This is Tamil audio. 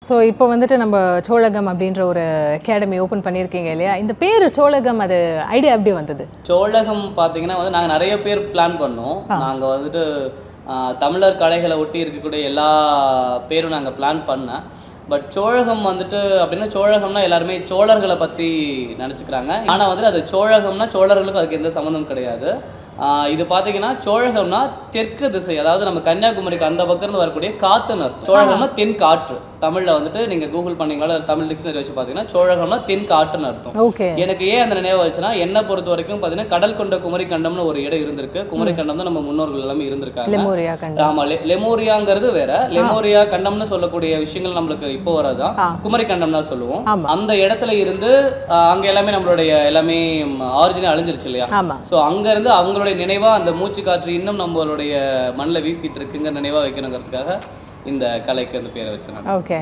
ஸோ இப்போ வந்துட்டு நம்ம சோழகம் அப்படின்ற ஒரு அகாடமி ஓப்பன் பண்ணியிருக்கீங்க இல்லையா? இந்த பேர் சோழகம் அது ஐடியா எப்படி வந்தது? சோழகம் பார்த்தீங்கன்னா வந்து நாங்கள் நிறைய பேர் பிளான் பண்ணோம். நாங்கள் வந்துட்டு தமிழர் கலைகளை ஒட்டி இருக்கக்கூடிய எல்லா பேரும் நாங்கள் பிளான் பண்ணேன். பட் சோழகம் வந்துட்டு அப்படின்னா சோழகம்னா எல்லாருமே சோழர்களை பற்றி நினச்சிக்கிறாங்க. ஆனால் வந்துட்டு அது சோழகம்னா சோழர்களுக்கும் அதுக்கு எந்த சம்மந்தம் கிடையாது. இது பார்த்தீங்கன்னா சோழகம்னா தெற்கு திசை, அதாவது நம்ம கன்னியாகுமரிக்கு அந்த பக்கம் இருந்து வரக்கூடிய காத்துன்னு அர்த்தம். சோழகம்னா தென் காற்று. தமிழில் வந்துட்டு நீங்கள் கூகுள் பண்ணீங்களா தமிழ் டிக்ஷனரி வச்சு பார்த்தீங்கன்னா சோழகம்னா தென் காற்றுன்னு அர்த்தம். ஓகே. எனக்கு ஏன் அந்த நினைவு வச்சுன்னா என்னை பொறுத்த வரைக்கும் பார்த்தீங்கன்னா கடல் கொண்ட குமரி கண்டம்னு ஒரு இடம் இருந்திருக்கு. குமரி கண்டம் தான் நம்ம முன்னோர்கள் எல்லாமே இருந்திருக்காங்க. லெமோரியா கண்டம். ஆமாம், லெமோரியாங்கிறது வேற. லெமோரியா கண்டம்னு சொல்லக்கூடிய விஷயங்கள் நம்மளுக்கு இப்போ வரதான் குமரி கண்டம் தான் சொல்லுவோம். அந்த இடத்துல இருந்து அங்கே எல்லாமே நம்மளுடைய எல்லாமே ஆரிஜினல் அழிஞ்சிருச்சு இல்லையா? ஸோ அங்கேருந்து அவங்களுடைய நினைவா அந்த மூச்சு காற்று இன்னும் நம்மளுடைய மண்ணில் வீசிட்டு இருக்குங்க நினைவா வைக்கணுங்கிறதுக்காக இந்த கலைக்கு அந்த பேரை வச்சிருக்காங்க. ஓகே.